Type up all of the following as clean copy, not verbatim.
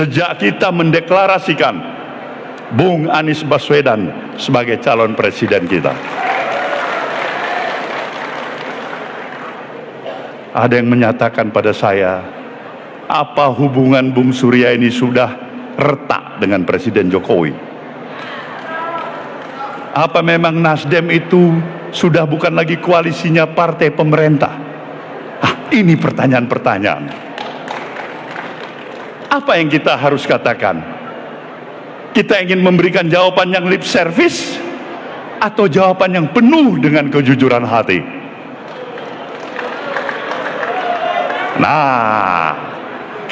sejak kita mendeklarasikan Bung Anies Baswedan sebagai calon presiden kita. Ada yang menyatakan pada saya, apa hubungan Bung Surya ini sudah retak dengan Presiden Jokowi? Apa memang Nasdem itu sudah bukan lagi koalisinya partai pemerintah? Ini pertanyaan-pertanyaan. Apa yang kita harus katakan? Kita ingin memberikan jawaban yang lip service atau jawaban yang penuh dengan kejujuran hati? Nah,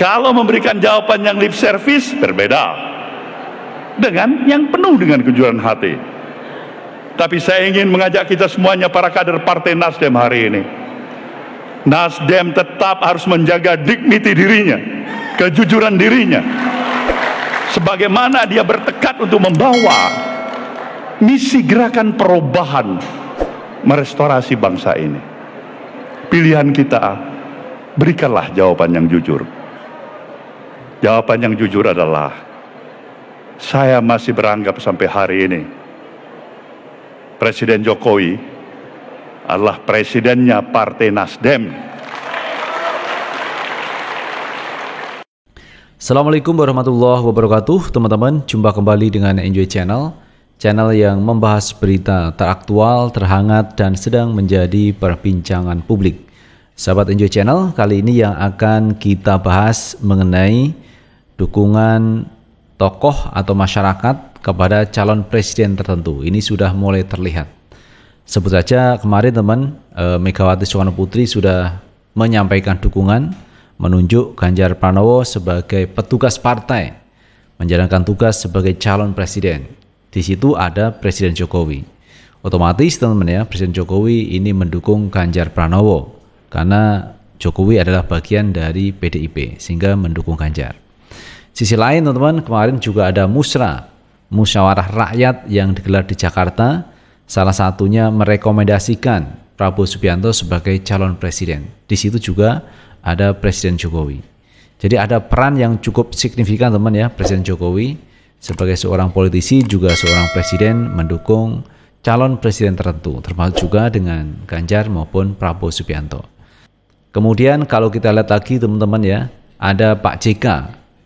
kalau memberikan jawaban yang lip service berbeda dengan yang penuh dengan kejujuran hati. Tapi saya ingin mengajak kita semuanya, para kader Partai Nasdem hari ini, Nasdem tetap harus menjaga dignity dirinya, kejujuran dirinya, sebagaimana dia bertekad untuk membawa misi gerakan perubahan merestorasi bangsa ini. Pilihan kita, berikanlah jawaban yang jujur. Jawaban yang jujur adalah, saya masih beranggap sampai hari ini Presiden Jokowi adalah presidennya Partai Nasdem. Assalamualaikum warahmatullahi wabarakatuh. Teman-teman, jumpa kembali dengan Enjoy Channel, channel yang membahas berita teraktual, terhangat, dan sedang menjadi perbincangan publik. Sahabat Enjoy Channel, kali ini yang akan kita bahas mengenai dukungan tokoh atau masyarakat kepada calon presiden tertentu. Ini sudah mulai terlihat. Sebut saja kemarin teman, Megawati Soekarno Putri sudah menyampaikan dukungan, menunjuk Ganjar Pranowo sebagai petugas partai, menjalankan tugas sebagai calon presiden. Di situ ada Presiden Jokowi. Otomatis teman-teman ya, Presiden Jokowi ini mendukung Ganjar Pranowo karena Jokowi adalah bagian dari PDIP sehingga mendukung Ganjar. Sisi lain teman-teman, kemarin juga ada musyawarah rakyat yang digelar di Jakarta, salah satunya merekomendasikan Prabowo Subianto sebagai calon presiden. Di situ juga ada Presiden Jokowi. Jadi ada peran yang cukup signifikan teman ya, Presiden Jokowi sebagai seorang politisi juga seorang presiden mendukung calon presiden tertentu, termasuk juga dengan Ganjar maupun Prabowo Subianto. Kemudian kalau kita lihat lagi teman-teman ya, ada Pak JK,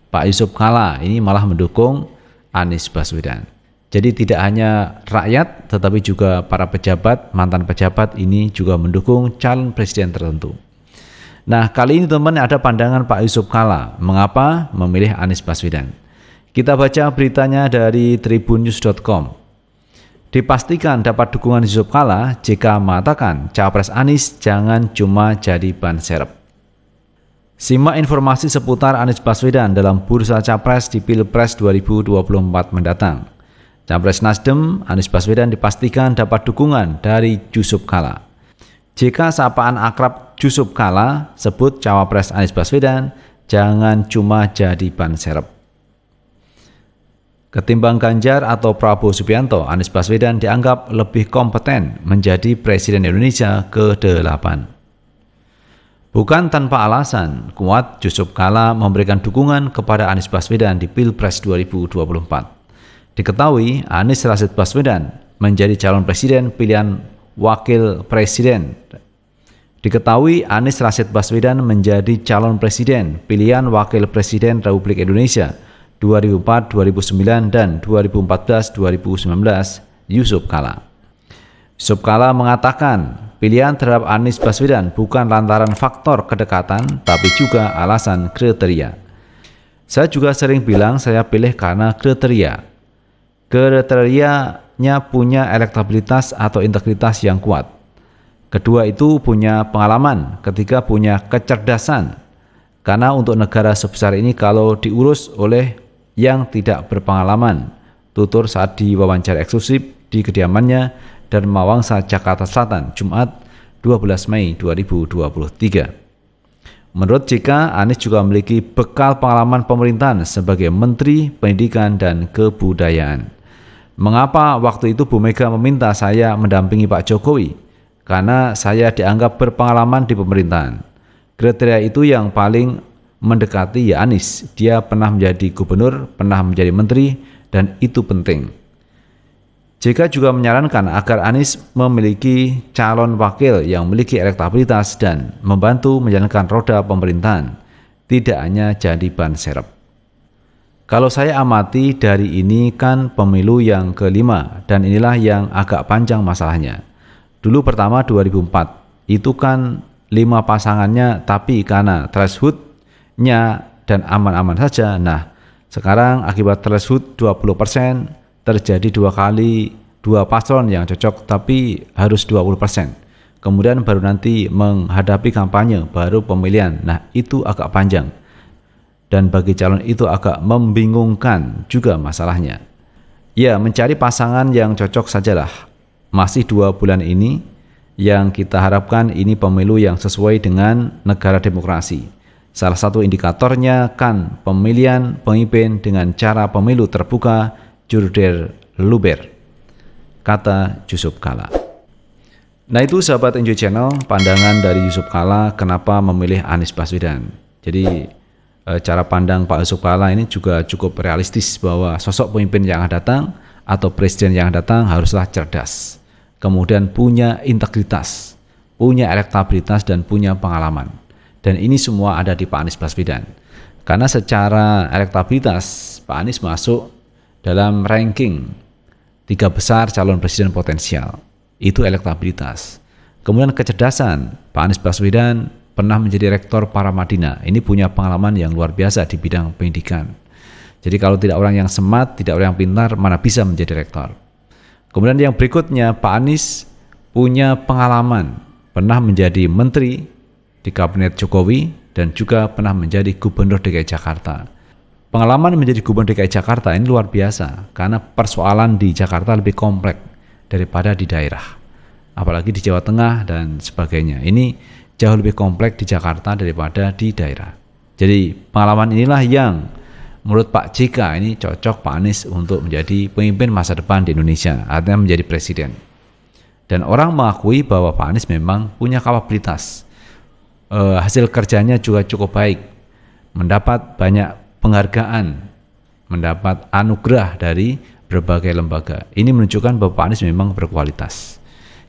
Pak Yusuf Kalla, ini malah mendukung Anies Baswedan. Jadi tidak hanya rakyat, tetapi juga para pejabat, mantan pejabat ini juga mendukung calon presiden tertentu. Nah, kali ini teman ada pandangan Pak Yusuf Kalla, mengapa memilih Anies Baswedan. Kita baca beritanya dari tribunnews.com. Dipastikan dapat dukungan Yusuf Kalla, JK mengatakan Cawapres Anies jangan cuma jadi ban serep. Simak informasi seputar Anies Baswedan dalam bursa Capres di Pilpres 2024 mendatang. Capres Nasdem, Anies Baswedan dipastikan dapat dukungan dari Yusuf Kalla. JK sapaan akrab Yusuf Kalla sebut Cawapres Anies Baswedan jangan cuma jadi ban serep. Ketimbang Ganjar atau Prabowo Subianto, Anies Baswedan dianggap lebih kompeten menjadi Presiden Indonesia ke-8. Bukan tanpa alasan, kuat Yusuf Kalla memberikan dukungan kepada Anies Baswedan di Pilpres 2024. Diketahui Anies Rashid Baswedan menjadi calon presiden pilihan wakil presiden. Diketahui Anies Rashid Baswedan menjadi calon presiden pilihan wakil presiden Republik Indonesia 2004, 2009, dan 2014-2019 Yusuf Kalla. Yusuf Kalla mengatakan pilihan terhadap Anies Baswedan bukan lantaran faktor kedekatan, tapi juga alasan kriteria. Saya juga sering bilang saya pilih karena kriteria. Kriterianya punya elektabilitas atau integritas yang kuat. Kedua itu punya pengalaman, ketiga punya kecerdasan. Karena untuk negara sebesar ini kalau diurus oleh yang tidak berpengalaman, tutur saat diwawancara eksklusif di kediamannya dan Mawangsa, Jakarta Selatan, Jumat 12 Mei 2023. Menurut JK, Anies juga memiliki bekal pengalaman pemerintahan sebagai Menteri Pendidikan dan Kebudayaan. Mengapa waktu itu Bu Mega meminta saya mendampingi Pak Jokowi? Karena saya dianggap berpengalaman di pemerintahan. Kriteria itu yang paling mendekati ya Anies. Dia pernah menjadi gubernur, pernah menjadi menteri, dan itu penting. JK juga menyarankan agar Anies memiliki calon wakil yang memiliki elektabilitas dan membantu menjalankan roda pemerintahan, tidak hanya jadi ban serep. Kalau saya amati dari ini kan pemilu yang kelima dan inilah yang agak panjang masalahnya. Dulu pertama 2004, itu kan 5 pasangannya tapi karena threshold-nya dan aman-aman saja. Nah, sekarang akibat threshold 20%, terjadi 2 kali 2 paslon yang cocok tapi harus 20%. Kemudian baru nanti menghadapi kampanye, baru pemilihan. Nah, itu agak panjang. Dan bagi calon itu agak membingungkan juga masalahnya. Ya, mencari pasangan yang cocok sajalah. Masih 2 bulan ini yang kita harapkan ini pemilu yang sesuai dengan negara demokrasi. Salah satu indikatornya kan pemilihan pemimpin dengan cara pemilu terbuka, jur der luber, kata Yusuf Kala. Nah, itu sahabat Enjoy Channel, pandangan dari Yusuf Kala kenapa memilih Anies Baswedan. Jadi cara pandang Pak Yusuf Kala ini juga cukup realistis bahwa sosok pemimpin yang akan datang atau presiden yang akan datang haruslah cerdas, kemudian punya integritas, punya elektabilitas, dan punya pengalaman. Dan ini semua ada di Pak Anies Baswedan. Karena secara elektabilitas Pak Anies masuk dalam ranking 3 besar calon presiden potensial, itu elektabilitas. Kemudian kecerdasan, Pak Anies Baswedan pernah menjadi rektor Paramadina, ini punya pengalaman yang luar biasa di bidang pendidikan. Jadi kalau tidak orang yang smart, tidak orang yang pintar, mana bisa menjadi rektor. Kemudian yang berikutnya, Pak Anies punya pengalaman, pernah menjadi menteri di kabinet Jokowi dan juga pernah menjadi gubernur DKI Jakarta. Pengalaman menjadi gubernur DKI Jakarta ini luar biasa karena persoalan di Jakarta lebih kompleks daripada di daerah. Apalagi di Jawa Tengah dan sebagainya. Ini jauh lebih kompleks di Jakarta daripada di daerah. Jadi pengalaman inilah yang menurut Pak JK ini cocok Pak Anies untuk menjadi pemimpin masa depan di Indonesia, artinya menjadi presiden. Dan orang mengakui bahwa Pak Anies memang punya kapabilitas. Hasil kerjanya juga cukup baik, mendapat banyak penghargaan, mendapat anugerah dari berbagai lembaga. Ini menunjukkan bahwa Pak Anies memang berkualitas.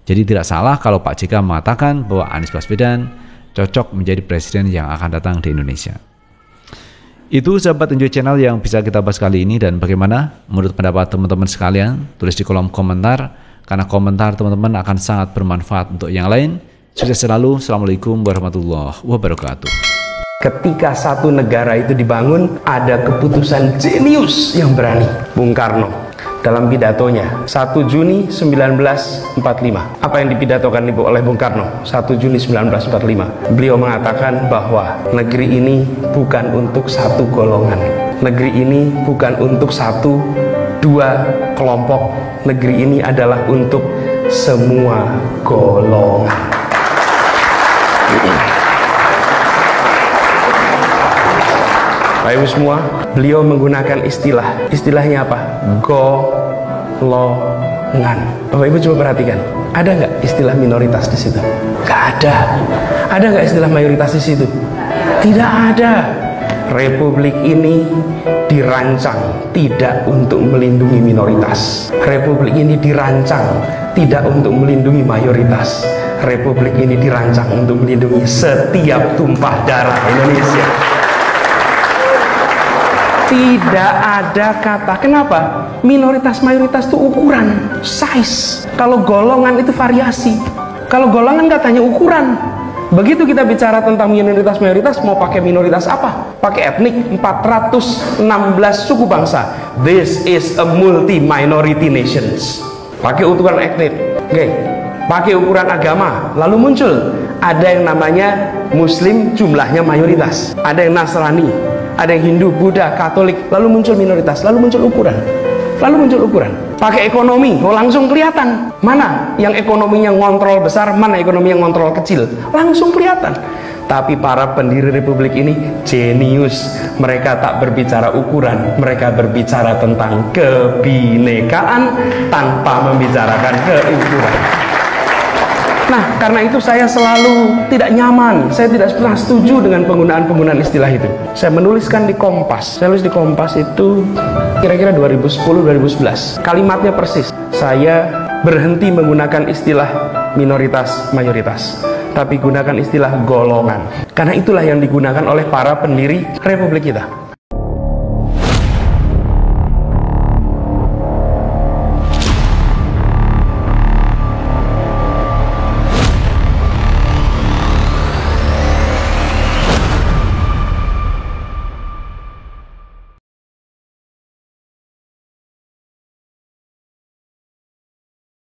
Jadi tidak salah kalau Pak JK mengatakan bahwa Anies Baswedan cocok menjadi presiden yang akan datang di Indonesia. Itu sahabat Enjoy Channel yang bisa kita bahas kali ini, dan bagaimana menurut pendapat teman-teman sekalian, tulis di kolom komentar, karena komentar teman-teman akan sangat bermanfaat untuk yang lain. Sukses selalu. Assalamualaikum warahmatullahi wabarakatuh. Ketika satu negara itu dibangun, ada keputusan jenius yang berani. Bung Karno dalam pidatonya 1 Juni 1945. Apa yang dipidatokan oleh Bung Karno 1 Juni 1945? Beliau mengatakan bahwa negeri ini bukan untuk satu golongan. Negeri ini bukan untuk 1-2 kelompok. Negeri ini adalah untuk semua golongan. Bapak Ibu semua, beliau menggunakan istilahnya apa? Golongan. Bapak Ibu coba perhatikan, ada nggak istilah minoritas di situ? Nggak ada. Ada nggak istilah mayoritas di situ? Tidak ada. Republik ini dirancang tidak untuk melindungi minoritas. Republik ini dirancang tidak untuk melindungi mayoritas. Republik ini dirancang untuk melindungi setiap tumpah darah Indonesia. Tidak ada kata. Kenapa? Minoritas mayoritas itu ukuran, size. Kalau golongan itu variasi. Kalau golongan katanya ukuran. Begitu kita bicara tentang minoritas mayoritas, mau pakai minoritas apa? Pakai etnik, 416 suku bangsa. This is a multi-minority nations. Pakai ukuran etnik. Oke. Pakai ukuran agama. Lalu muncul ada yang namanya Muslim, jumlahnya mayoritas. Ada yang Nasrani, ada yang Hindu, Buddha, Katolik, lalu muncul minoritas, lalu muncul ukuran. Pakai ekonomi, langsung kelihatan mana yang ekonominya ngontrol besar, mana ekonomi yang ngontrol kecil, langsung kelihatan. Tapi para pendiri republik ini jenius. Mereka tak berbicara ukuran, mereka berbicara tentang kebinekaan tanpa membicarakan keukuran. Nah, karena itu saya selalu tidak nyaman. Saya tidak pernah setuju dengan penggunaan istilah itu. Saya menuliskan di Kompas. Saya tulis di Kompas itu kira-kira 2010-2011. Kalimatnya persis. Saya berhenti menggunakan istilah minoritas mayoritas, tapi gunakan istilah golongan. Karena itulah yang digunakan oleh para pendiri Republik kita.